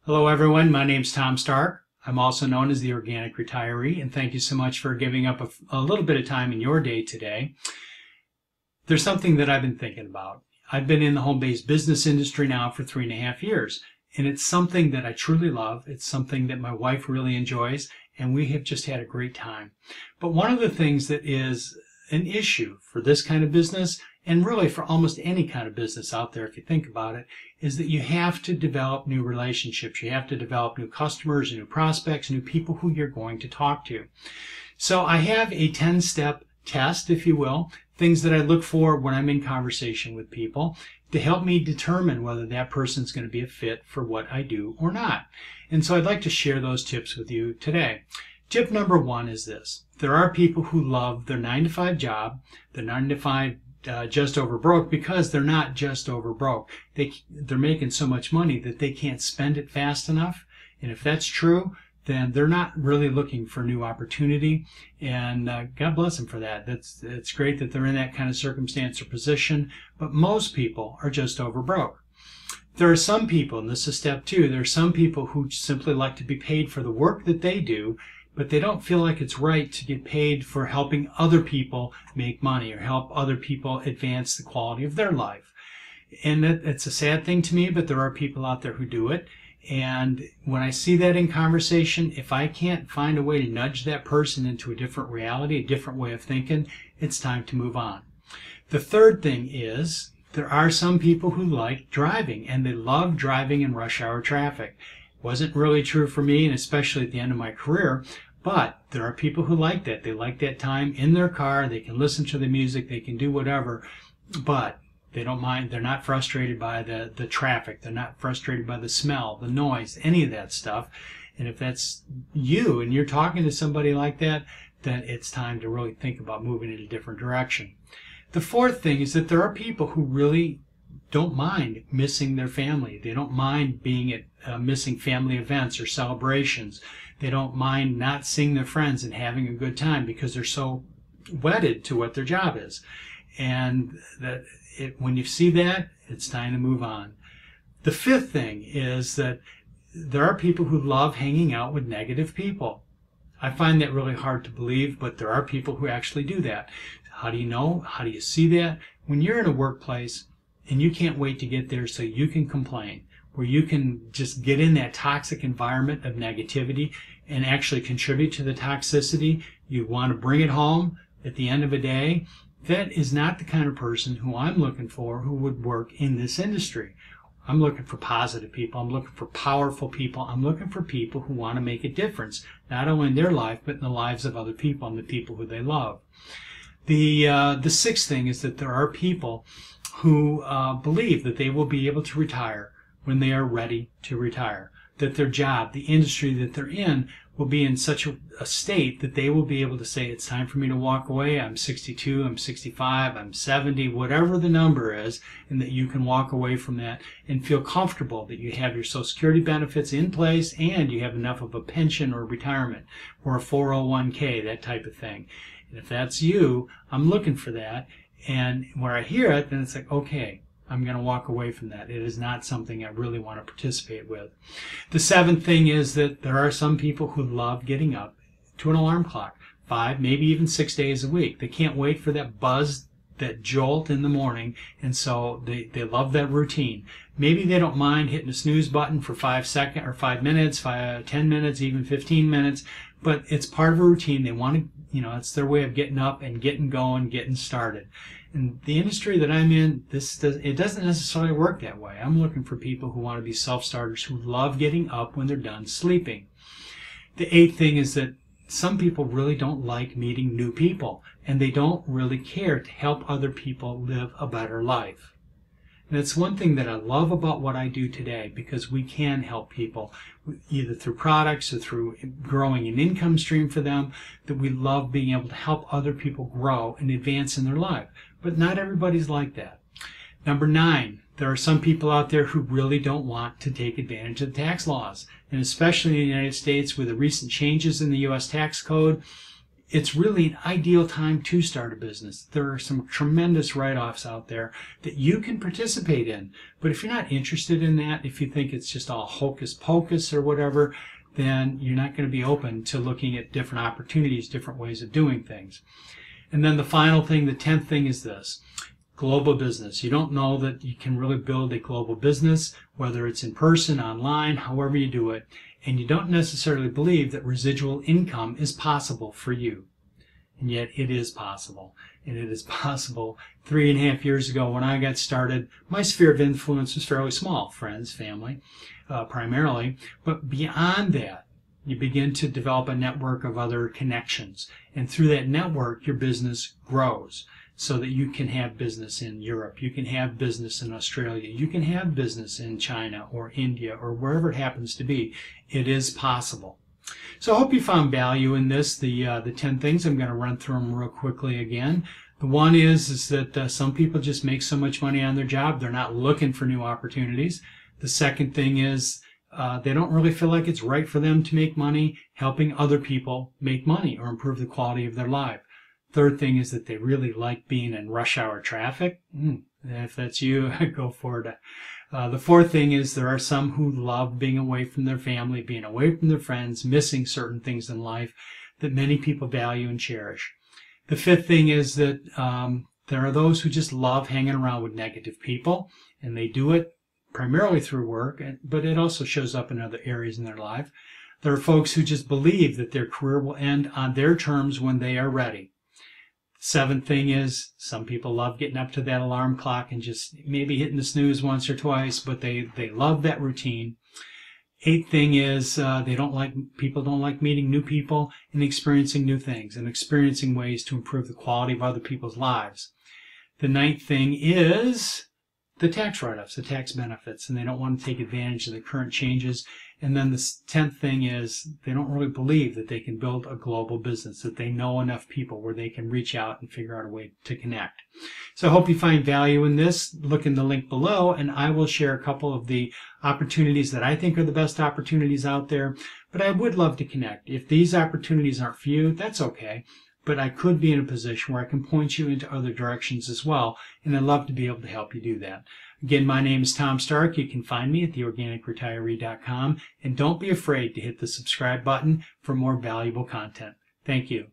Hello everyone, my name's Tom Stark. I'm also known as the Organic Retiree, and thank you so much for giving up a little bit of time in your day today. There's something that I've been thinking about. I've been in the home-based business industry now for 3.5 years, and it's something that I truly love. It's something that my wife really enjoys, and we have just had a great time. But one of the things that is an issue for this kind of business, and really for almost any kind of business out there if you think about it, is that you have to develop new relationships. You have to develop new customers, new prospects, new people who you're going to talk to. So I have a 10-step test, if you will, things that I look for when I'm in conversation with people to help me determine whether that person's going to be a fit for what I do or not. And so I'd like to share those tips with you today. Tip number one is this. There are people who love their 9-to-5 job, their 9-to-5 just over broke, because they're not just over broke. They're making so much money that they can't spend it fast enough. And if that's true, then they're not really looking for new opportunity. And God bless them for that. It's great that they're in that kind of circumstance or position. But most people are just over broke. There are some people, and this is step two, there are some people who simply like to be paid for the work that they do, but they don't feel like it's right to get paid for helping other people make money or help other people advance the quality of their life. And it's a sad thing to me, but there are people out there who do it. And when I see that in conversation, if I can't find a way to nudge that person into a different reality, a different way of thinking, it's time to move on. The third thing is there are some people who like driving, and they love driving in rush hour traffic. Wasn't really true for me, and especially at the end of my career, but there are people who like that. They like that time in their car. They can listen to the music. They can do whatever, but they don't mind. They're not frustrated by the traffic. They're not frustrated by the smell, the noise, any of that stuff. And if that's you and you're talking to somebody like that, then it's time to really think about moving in a different direction. The fourth thing is that there are people who really don't mind missing their family. They don't mind being at missing family events or celebrations. They don't mind not seeing their friends and having a good time because they're so wedded to what their job is. And when you see that, it's time to move on. The fifth thing is that there are people who love hanging out with negative people. I find that really hard to believe, but there are people who actually do that. How do you know? How do you see that? When you're in a workplace and you can't wait to get there so you can complain, where you can just get in that toxic environment of negativity and actually contribute to the toxicity, you want to bring it home at the end of a day, that is not the kind of person who I'm looking for who would work in this industry. I'm looking for positive people. I'm looking for powerful people. I'm looking for people who want to make a difference, not only in their life, but in the lives of other people and the people who they love. The sixth thing is that there are people who believe that they will be able to retire when they are ready to retire, that their job, the industry that they're in, will be in such a state that they will be able to say, it's time for me to walk away. I'm 62, I'm 65, I'm 70, whatever the number is, and that you can walk away from that and feel comfortable that you have your Social Security benefits in place and you have enough of a pension or retirement or a 401k, that type of thing. And if that's you, I'm looking for that. And where I hear it, then it's like, okay, I'm going to walk away from that. It is not something I really want to participate with. The seventh thing is that there are some people who love getting up to an alarm clock, 5, maybe even 6 days a week. They can't wait for that buzz, that jolt in the morning, and so they love that routine. Maybe they don't mind hitting a snooze button for 5 seconds or 5 minutes, 10 minutes, even 15 minutes, but it's part of a routine. They want to, it's their way of getting up and getting going, getting started. In the industry that I'm in, it doesn't necessarily work that way. I'm looking for people who want to be self-starters, who love getting up when they're done sleeping. The eighth thing is that some people really don't like meeting new people, and they don't really care to help other people live a better life. And it's one thing that I love about what I do today, because we can help people either through products or through growing an income stream for them, that we love being able to help other people grow and advance in their life. But not everybody's like that. Number 9, there are some people out there who really don't want to take advantage of the tax laws. And especially in the United States with the recent changes in the U.S. tax code, it's really an ideal time to start a business. There are some tremendous write-offs out there that you can participate in. But if you're not interested in that, if you think it's just all hocus pocus or whatever, then you're not going to be open to looking at different opportunities, different ways of doing things. And then the final thing, the 10th thing is this: global business. You don't know that you can really build a global business, whether it's in person, online, however you do it, and you don't necessarily believe that residual income is possible for you. And yet it is possible. And it is possible. 3.5 years ago when I got started, my sphere of influence was fairly small. Friends, family, primarily. But beyond that, you begin to develop a network of other connections. And through that network, your business grows so that you can have business in Europe. You can have business in Australia. You can have business in China or India or wherever it happens to be. It is possible. So I hope you found value in this. The 10 things, I'm going to run through them real quickly again. The one is that some people just make so much money on their job, they're not looking for new opportunities. The second thing is they don't really feel like it's right for them to make money helping other people make money or improve the quality of their life. Third thing is that they really like being in rush hour traffic. If that's you, go for it. The fourth thing is there are some who love being away from their family, being away from their friends, missing certain things in life that many people value and cherish. The fifth thing is that there are those who just love hanging around with negative people, and they do it primarily through work, but it also shows up in other areas in their life. There are folks who just believe that their career will end on their terms when they are ready. Seventh thing is some people love getting up to that alarm clock and just maybe hitting the snooze once or twice, but they love that routine. Eighth thing is people don't like meeting new people and experiencing new things and experiencing ways to improve the quality of other people's lives. The ninth thing is the tax write-offs, the tax benefits, and they don't want to take advantage of the current changes. And then the 10th thing is they don't really believe that they can build a global business, that they know enough people where they can reach out and figure out a way to connect. So I hope you find value in this. Look in the link below, and I will share a couple of the opportunities that I think are the best opportunities out there. But I would love to connect. If these opportunities aren't for you, that's okay. But I could be in a position where I can point you into other directions as well, and I'd love to be able to help you do that. Again, my name is Tom Stark. You can find me at theorganicretiree.com, and don't be afraid to hit the subscribe button for more valuable content. Thank you.